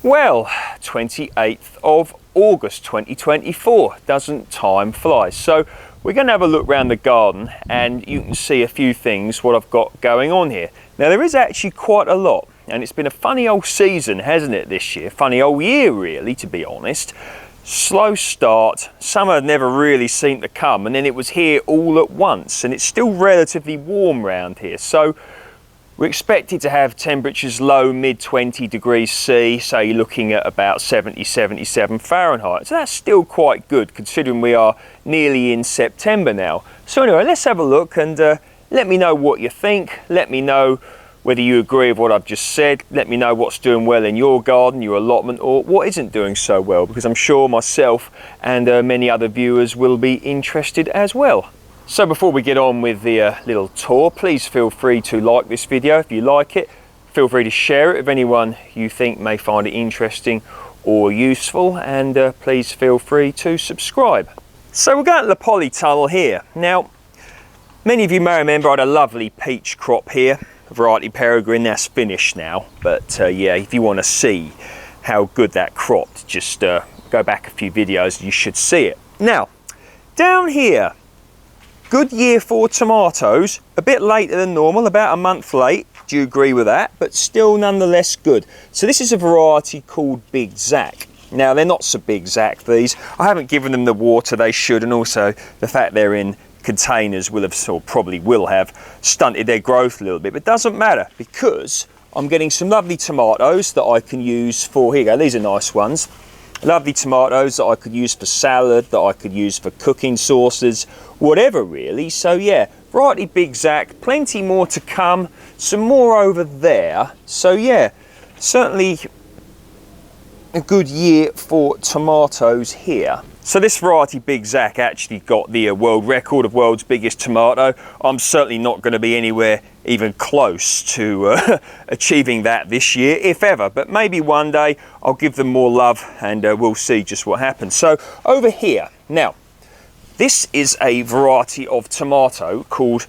Well, 28th of August 2024, doesn't time fly? So we're going to have a look around the garden and you can see a few things what I've got going on here. Now there is actually quite a lot, and it's been a funny old season, hasn't it, this year? Funny old year really, to be honest. Slow start, summer never really seemed to come, and then it was here all at once, and it's still relatively warm around here. So we're expected to have temperatures low, mid 20 degrees C, so you're looking at about 70, 77 Fahrenheit. So that's still quite good considering we are nearly in September now. So anyway, let's have a look and let me know what you think. Let me know whether you agree with what I've just said. Let me know what's doing well in your garden, your allotment, or what isn't doing so well, because I'm sure myself and many other viewers will be interested as well. So before we get on with the little tour, please feel free to like this video if you like it. Feel free to share it with anyone you think may find it interesting or useful, and please feel free to subscribe. So we're going to the polytunnel here. Now, many of you may remember I had a lovely peach crop here, variety peregrine. That's finished now, but yeah, if you want to see how good that cropped, just go back a few videos, you should see it. Now, down here, good year for tomatoes, a bit later than normal, about a month late. Do you agree with that? But still nonetheless good. So this is a variety called Big Zac. Now they're not so Big Zac, these. I haven't given them the water they should, and also the fact they're in containers will have, or probably will have, stunted their growth a little bit. But it doesn't matter, because I'm getting some lovely tomatoes that I can use for, here you go, these are nice ones. Lovely tomatoes that I could use for salad, that I could use for cooking sauces, whatever really. So yeah, variety Big Zac, plenty more to come, some more over there. So yeah, certainly a good year for tomatoes here. So this variety Big Zac actually got the world record of world's biggest tomato. I'm certainly not going to be anywhere even close to achieving that this year, if ever, but maybe one day I'll give them more love and we'll see just what happens. So over here, now this is a variety of tomato called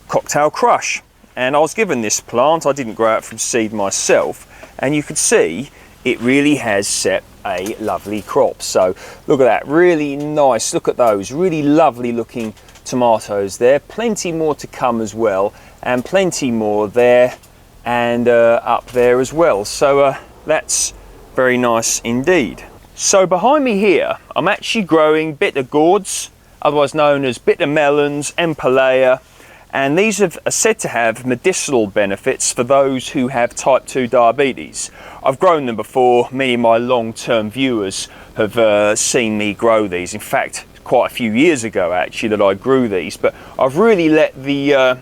Cocktail Crush, and I was given this plant. I didn't grow it from seed myself, and you can see it really has set a lovely crop. So look at that, really nice. Look at those really lovely looking tomatoes there. Plenty more to come as well, and plenty more there and up there as well. So that's very nice indeed. So behind me here, I'm actually growing bitter gourds, otherwise known as bitter melons, Appalachia, and these are said to have medicinal benefits for those who have type 2 diabetes. I've grown them before. Many of my long-term viewers have seen me grow these. In fact, quite a few years ago actually that I grew these, but I've really let the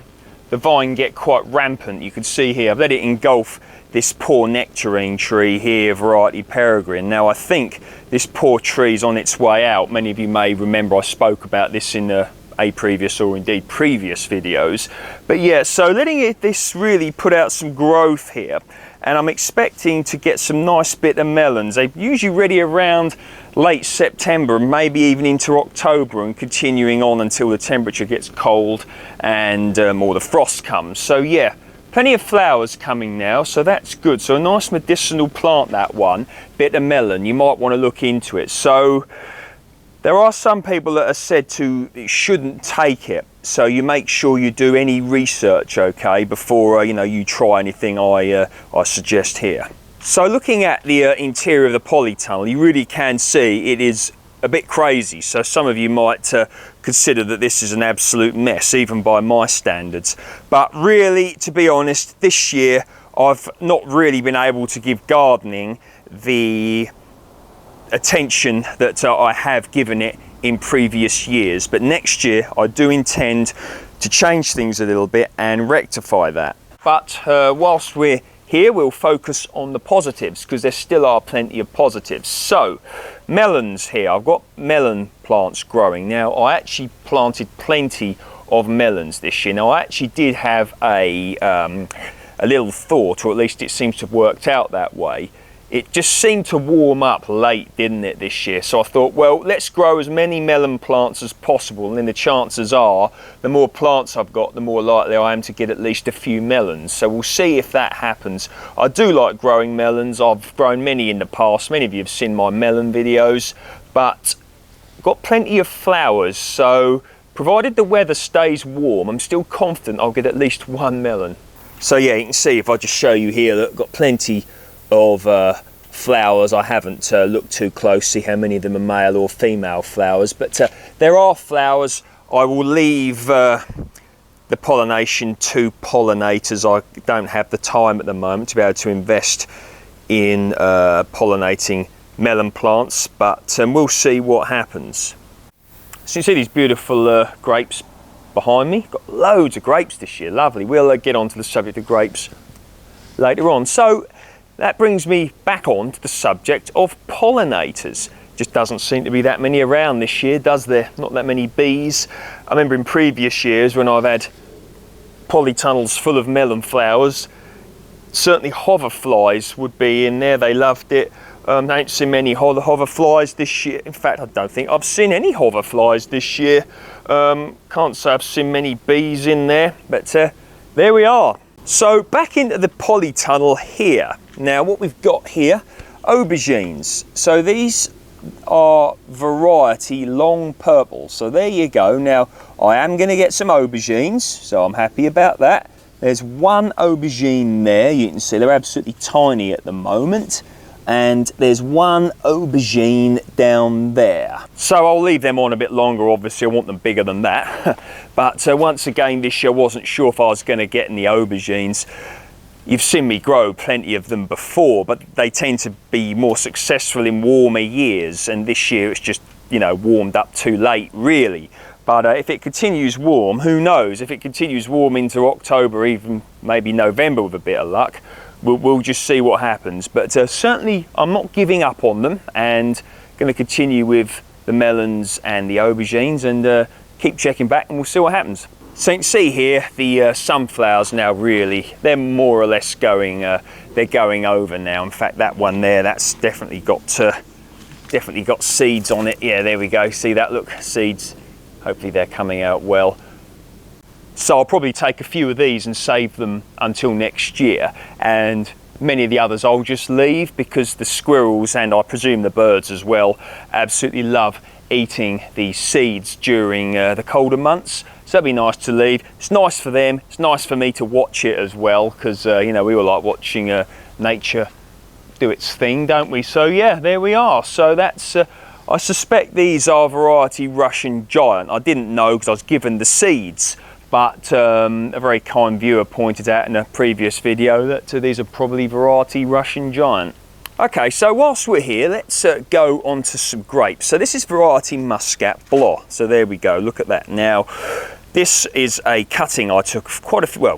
vine get quite rampant. You can see here, I've let it engulf this poor nectarine tree here, variety peregrine. Now I think this poor tree is on its way out. Many of you may remember I spoke about this in a previous or indeed previous videos. But yeah, so letting this really put out some growth here, and I'm expecting to get some nice bitter melons. They're usually ready around late September, maybe even into October, and continuing on until the temperature gets cold and or the frost comes. So yeah, plenty of flowers coming now, so that's good. So a nice medicinal plant, that one, bitter melon. You might want to look into it. So there are some people that are said to shouldn't take it, so you make sure you do any research, okay, before you try anything I suggest here. So looking at the interior of the polytunnel, you really can see it is a bit crazy. So some of you might consider that this is an absolute mess, even by my standards. But really, to be honest, this year I've not really been able to give gardening the attention that I have given it in previous years, but next year I do intend to change things a little bit and rectify that. But whilst we're here, we'll focus on the positives, because there still are plenty of positives. So melons here, I've got melon plants growing. Now I actually planted plenty of melons this year. Now I actually did have a little thought, or at least it seems to have worked out that way. it just seemed to warm up late, didn't it, this year? So I thought, well, let's grow as many melon plants as possible, and then the chances are, the more plants I've got, the more likely I am to get at least a few melons. So we'll see if that happens. I do like growing melons. I've grown many in the past. Many of you have seen my melon videos, but I've got plenty of flowers. So provided the weather stays warm, I'm still confident I'll get at least one melon. So yeah, you can see if I just show you here that I've got plenty of flowers. I haven't looked too close, see how many of them are male or female flowers, but there are flowers. I will leave the pollination to pollinators. I don't have the time at the moment to be able to invest in pollinating melon plants, but we'll see what happens. So you see these beautiful grapes behind me. Got loads of grapes this year, lovely. We'll get on to the subject of grapes later on. So that brings me back on to the subject of pollinators. Just doesn't seem to be that many around this year, does there? Not that many bees. I remember in previous years when I've had polytunnels full of melon flowers, certainly hoverflies would be in there. They loved it. I don't see many hoverflies this year. In fact, I don't think I've seen any hoverflies this year. Can't say I've seen many bees in there, but there we are. So back into the polytunnel here. Now what we've got here, aubergines. So these are variety long purple. So there you go. Now I am going to get some aubergines, so I'm happy about that. There's one aubergine there. You can see they're absolutely tiny at the moment. And there's one aubergine down there. So I'll leave them on a bit longer. Obviously I want them bigger than that. But once again this year I wasn't sure if I was going to get any aubergines. You've seen me grow plenty of them before, but they tend to be more successful in warmer years, and this year it's just, you know, warmed up too late really. But if it continues warm, who knows, if it continues warm into October, even maybe November with a bit of luck, we'll just see what happens. But certainly I'm not giving up on them, and going to continue with the melons and the aubergines, and keep checking back, and we'll see what happens. So you can see here the sunflowers now, really they're more or less going they're going over now. In fact, that one there, that's definitely got seeds on it. Yeah, there we go, see that, look, seeds. Hopefully they're coming out well. So I'll probably take a few of these and save them until next year, and many of the others I'll just leave because the squirrels, and I presume the birds as well, absolutely love eating these seeds during the colder months. So it'd be nice to leave. It's nice for them, it's nice for me to watch it as well, because you know, we all like watching nature do its thing, don't we? So yeah, there we are. So that's I suspect these are variety Russian giant. I didn't know because I was given the seeds, but a very kind viewer pointed out in a previous video that these are probably variety Russian giant. Okay, so whilst we're here, let's go on to some grapes. So this is variety Muscat Blanc. So there we go, look at that. Now, this is a cutting I took quite a few, well,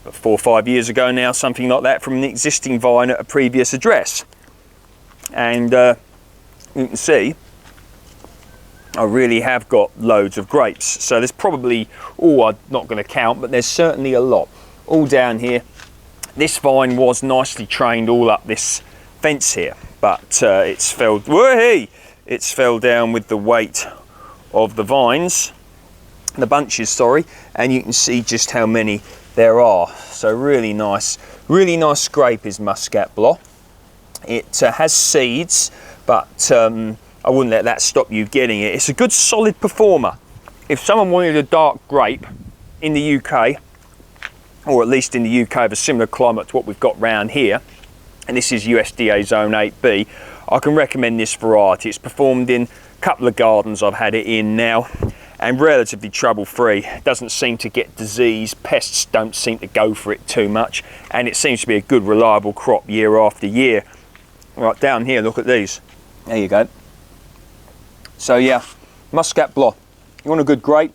4 or 5 years ago now, something like that, from an existing vine at a previous address. And you can see, I really have got loads of grapes. So there's probably, I'm not going to count, but there's certainly a lot. All down here. This vine was nicely trained all up this fence here, but it's fell down with the weight of the vines, the bunches, sorry, and you can see just how many there are. So really nice grape is Muscat Blanc. It has seeds, but I wouldn't let that stop you getting it. It's a good solid performer. If someone wanted a dark grape in the UK, or at least in the UK of a similar climate to what we've got round here, and this is USDA Zone 8B, I can recommend this variety. It's performed in a couple of gardens I've had it in now, and relatively trouble-free. It doesn't seem to get disease, pests don't seem to go for it too much, and it seems to be a good reliable crop year after year. Right down here, look at these. There you go. So yeah, Muscat Blanc. You want a good grape?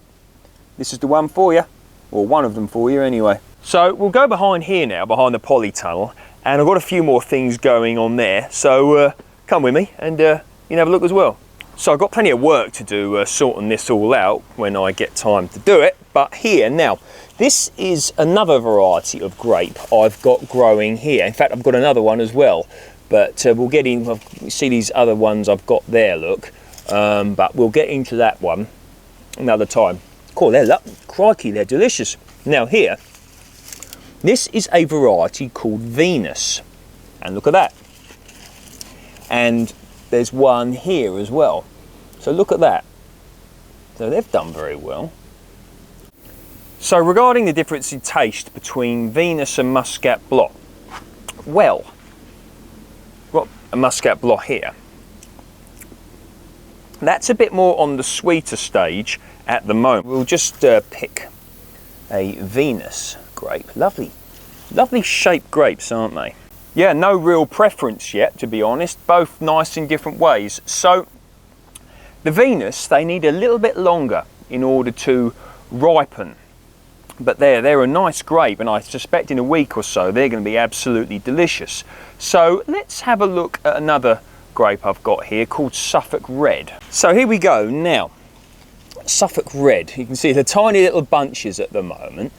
This is the one for you, or one of them for you anyway. So we'll go behind here now, behind the polytunnel, and I've got a few more things going on there. So come with me and you can have a look as well. So I've got plenty of work to do sorting this all out when I get time to do it. But here now, this is another variety of grape I've got growing here. In fact, I've got another one as well. but we'll get in. You see these other ones I've got there, look, but we'll get into that one another time. Cool, crikey, they're delicious. Now here, this is a variety called Venus, and look at that. And there's one here as well. So look at that. So they've done very well. So regarding the difference in taste between Venus and Muscat Blot, well, we've got a Muscat Blot here. That's a bit more on the sweeter stage at the moment. We'll just pick a Venus grape. Lovely, lovely shaped grapes, aren't they? Yeah, no real preference yet, to be honest. Both nice in different ways. So the Venus, they need a little bit longer in order to ripen. But they're a nice grape, and I suspect in a week or so they're going to be absolutely delicious. So let's have a look at another grape I've got here called Suffolk Red. So here we go. Now, Suffolk Red, you can see the tiny little bunches at the moment.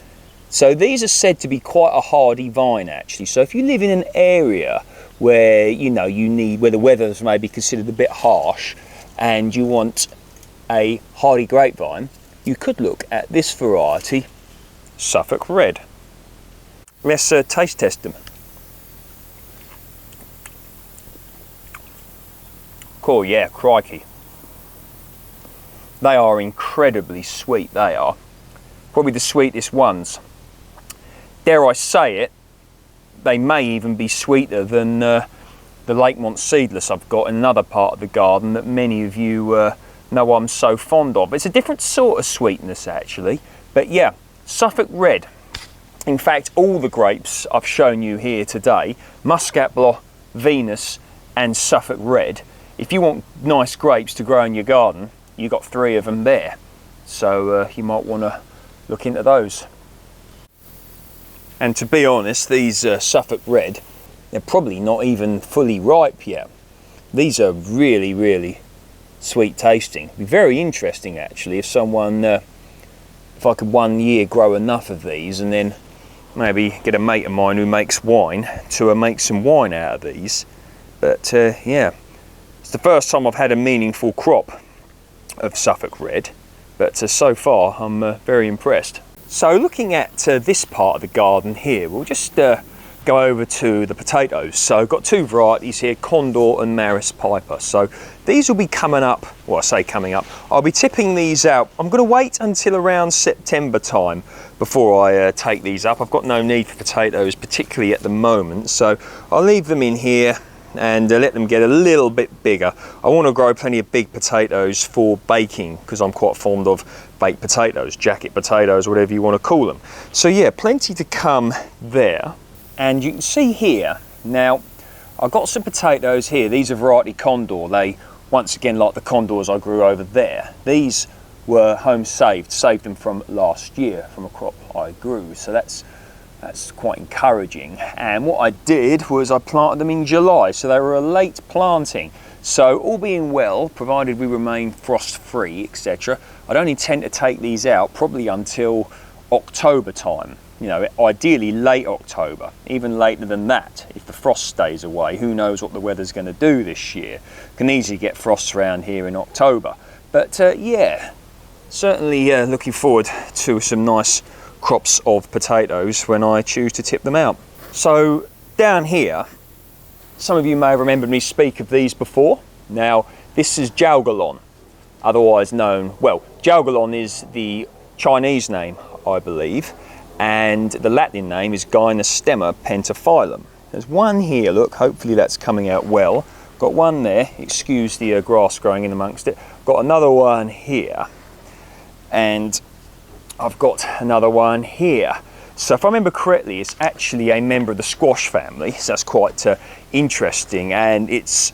So these are said to be quite a hardy vine, actually. So if you live in an area where where the weather's maybe considered a bit harsh, and you want a hardy grapevine, you could look at this variety, Suffolk Red. Let's taste test them. Cool, yeah, crikey. They are incredibly sweet, they are. Probably the sweetest ones. Dare I say it, they may even be sweeter than the LEAFMOULD seedless I've got in another part of the garden that many of you know I'm so fond of. It's a different sort of sweetness actually, but yeah, Suffolk Red. In fact, all the grapes I've shown you here today, Muscat Blot, Venus and Suffolk Red, if you want nice grapes to grow in your garden, you've got 3 of them there. So you might want to look into those. And to be honest, these Suffolk Red, they're probably not even fully ripe yet. These are really, really sweet tasting. It'd be very interesting actually if I could one year grow enough of these and then maybe get a mate of mine who makes wine to make some wine out of these. But yeah, it's the first time I've had a meaningful crop of Suffolk Red, but so far I'm very impressed. So looking at this part of the garden here, we'll just go over to the potatoes. So I've got 2 varieties here, Condor and Maris Piper. So these will be coming up, well I say coming up, I'll be tipping these out. I'm going to wait until around September time before I take these up. I've got no need for potatoes particularly at the moment, so I'll leave them in here and let them get a little bit bigger. I want to grow plenty of big potatoes for baking because I'm quite fond of baked potatoes, jacket potatoes, whatever you want to call them. So yeah, plenty to come there. And you can see here, now I've got some potatoes here. These are variety Condor. They, once again, like the Condors I grew over there, these were home saved them from last year from a crop I grew. So that's quite encouraging. And what I did was I planted them in July, so they were a late planting. So all being well, provided we remain frost free, etc., I don't intend to take these out probably until October time. You know, ideally late October, even later than that if the frost stays away. Who knows what the weather's going to do this year. Can easily get frosts around here in October. But yeah, certainly looking forward to some nice crops of potatoes when I choose to tip them out. So down here, some of you may have remembered me speak of these before. Now this is Jalgalon, otherwise known, well, Jalgalon is the Chinese name I believe, and the Latin name is Gynostema pentaphyllum. There's one here, look, hopefully that's coming out well. Got one there, excuse the grass growing in amongst it. Got another one here, and I've got another one here. So if I remember correctly, it's actually a member of the squash family, so that's quite interesting, and it's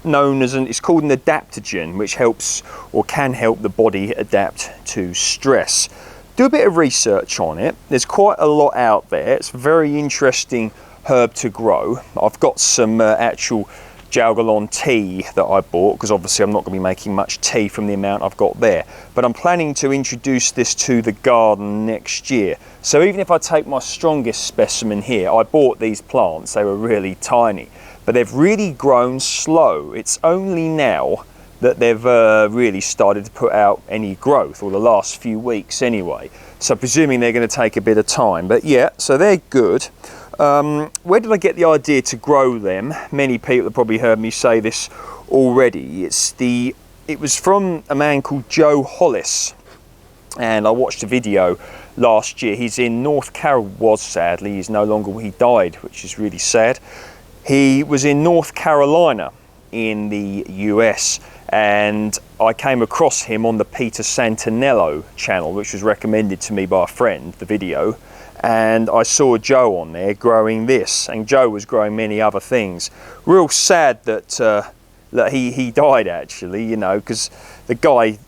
known as it's called an adaptogen, which helps or can help the body adapt to stress. Do a bit of research on it. There's quite a lot out there. It's a very interesting herb to grow. I've got some actual Jalgalon tea that I bought, because obviously I'm not going to be making much tea from the amount I've got there, but I'm planning to introduce this to the garden next year. So even if I take my strongest specimen here, I bought these plants, they were really tiny, but they've really grown slow. It's only now that they've really started to put out any growth, or the last few weeks anyway. So presuming they're going to take a bit of time, but yeah, so they're good. Where did I get the idea to grow them? Many people have probably heard me say this already. It was from a man called Joe Hollis, and I watched a video last year. He's in North Carolina, sadly, he's no longer, he died, which is really sad. He was in North Carolina in the US, and I came across him on the Peter Santinello channel, which was recommended to me by a friend, the video, and I saw Joe on there growing this, and Joe was growing many other things. Real sad that he died, actually, you know, because the guy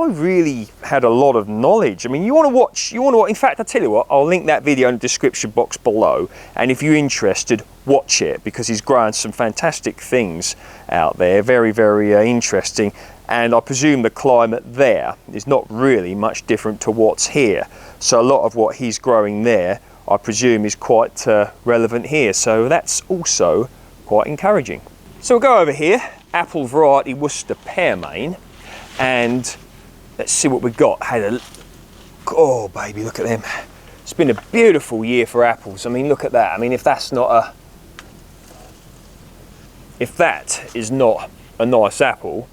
really had a lot of knowledge. I mean, you want to watch, in fact, I tell you what, I'll link that video in the description box below, and if you're interested, watch it, because he's growing some fantastic things out there, very, very interesting, and I presume the climate there is not really much different to what's here. So a lot of what he's growing there, I presume, is quite relevant here, so that's also quite encouraging. So we'll go over here, apple variety Worcester Pearmain, and let's see what we've got. Oh baby, look at them. It's been a beautiful year for apples. I mean, look at that. I mean, if that is not a nice apple,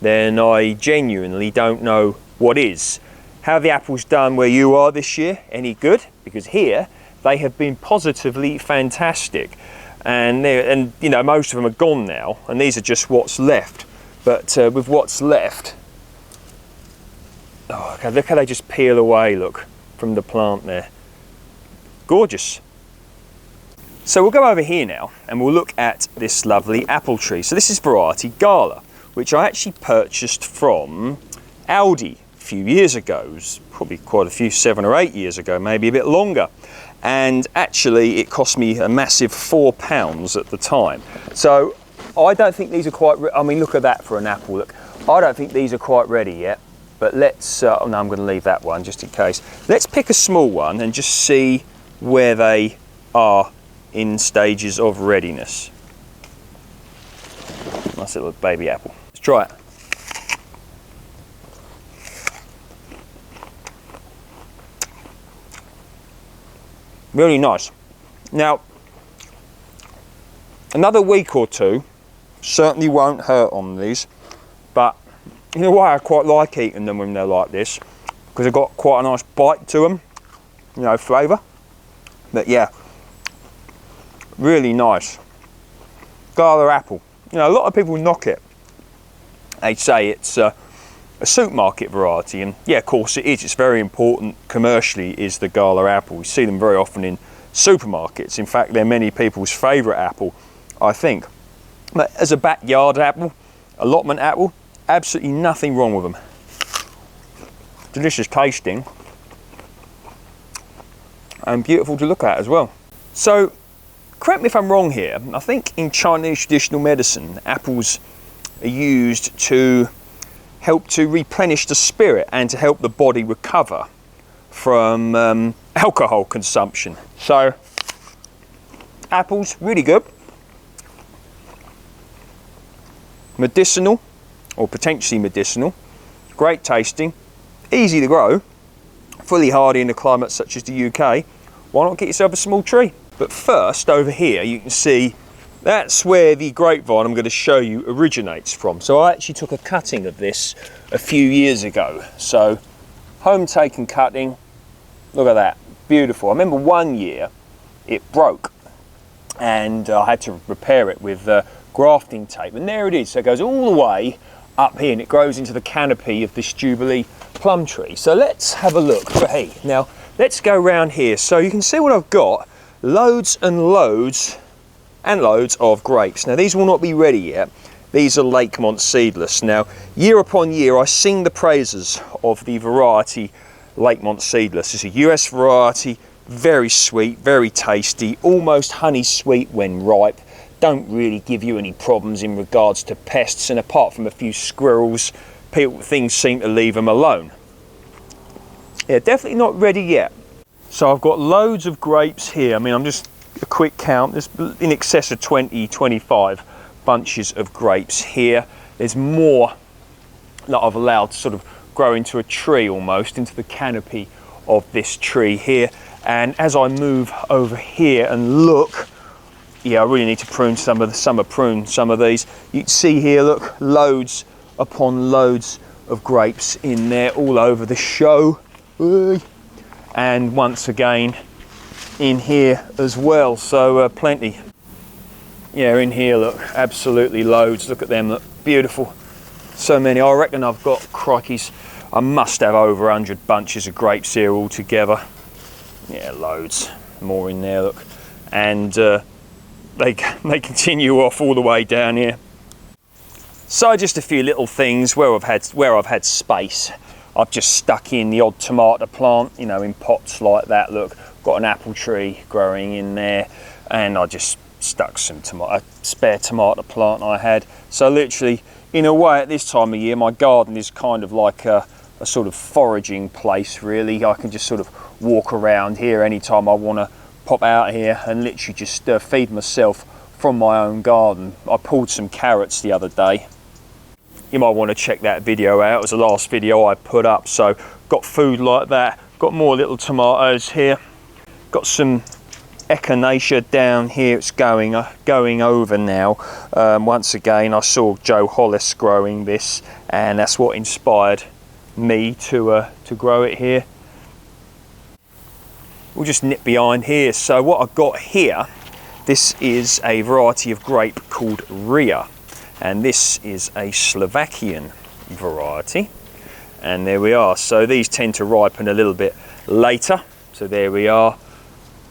then I genuinely don't know what is. How have the apples done where you are this year? Any good? Because here they have been positively fantastic, and you know, most of them are gone now, and these are just what's left. But with what's left, oh, okay, look how they just peel away, look, from the plant there. Gorgeous. So we'll go over here now and we'll look at this lovely apple tree. So this is variety Gala, which I actually purchased from Aldi a few years ago. It was probably quite a few, 7 or 8 years ago, maybe a bit longer. And actually it cost me a massive £4 at the time. So I don't think these are quite, I mean, look at that for an apple, look. I don't think these are quite ready yet, but let's, oh no, I'm going to leave that one just in case. Let's pick a small one and just see where they are in stages of readiness. Nice little baby apple. Let's try it. Really nice. Now, another week or two certainly won't hurt on these, but you know why I quite like eating them when they're like this? Because they've got quite a nice bite to them, you know, flavour. But yeah, really nice. Gala apple. You know, a lot of people knock it. They say it's a supermarket variety, and yeah, of course it is. It's very important commercially, is the Gala apple. You see them very often in supermarkets. In fact, they're many people's favourite apple, I think. But as a backyard apple, allotment apple, absolutely nothing wrong with them. Delicious tasting and beautiful to look at as well. So, correct me if I'm wrong here, I think in Chinese traditional medicine, apples are used to help to replenish the spirit and to help the body recover from alcohol consumption. So, apples, really good. Medicinal, or potentially medicinal, great tasting, easy to grow, fully hardy in a climate such as the UK. Why not get yourself a small tree? But first, over here, you can see that's where the grapevine I'm going to show you originates from. So I actually took a cutting of this a few years ago. So home taken cutting, look at that, beautiful. I remember one year it broke and I had to repair it with grafting tape, and there it is. So it goes all the way up here and it grows into the canopy of this Jubilee plum tree. So let's have a look. Hey, now let's go around here. So you can see what I've got, loads and loads and loads of grapes. Now these will not be ready yet. These are Lakemont seedless. Now year upon year I sing the praises of the variety Lakemont seedless. It's a US variety, very sweet, very tasty, almost honey sweet when ripe. Don't really give you any problems in regards to pests, and apart from a few squirrels, things seem to leave them alone. Yeah, definitely not ready yet. So I've got loads of grapes here. I mean, I'm just a quick count, there's in excess of 20-25 bunches of grapes here. There's more that I've allowed to sort of grow into a tree almost, into the canopy of this tree here. And as I move over here and look, yeah, I really need to prune some of these. You can see here, look, loads upon loads of grapes in there all over the show. And once again in here as well, so plenty. Yeah, in here, look, absolutely loads. Look at them, look, beautiful. So many. I reckon I've got, crikeys, I must have over 100 bunches of grapes here all together. Yeah, loads more in there, look. And they continue off all the way down here. So just a few little things where I've had space. I've just stuck in the odd tomato plant, you know, in pots like that. Look, got an apple tree growing in there, and I just stuck some spare tomato plant I had. So literally, in a way, at this time of year, my garden is kind of like a sort of foraging place, really. I can just sort of walk around here anytime I want to pop out here and literally just feed myself from my own garden. I pulled some carrots the other day. You might want to check that video out. It was the last video I put up. So got food like that. Got more little tomatoes here. Got some echinacea down here. It's going over now. Once again, I saw Joe Hollis growing this, and that's what inspired me to grow it here. We'll just nip behind here. So what I've got here, this is a variety of grape called Rhea, and this is a Slovakian variety. And there we are. So these tend to ripen a little bit later. So there we are.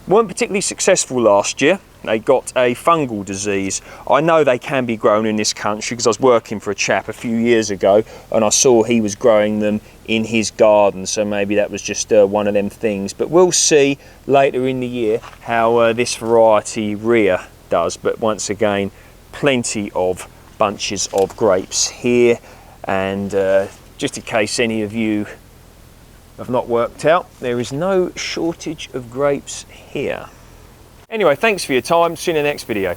Weren't particularly successful last year. They got a fungal disease. I know they can be grown in this country because I was working for a chap a few years ago and I saw he was growing them in his garden, so maybe that was just one of them things. But we'll see later in the year how this variety Rhea does. But once again, plenty of bunches of grapes here, and just in case any of you have not worked out, there is no shortage of grapes here. Anyway, thanks for your time. See you in the next video.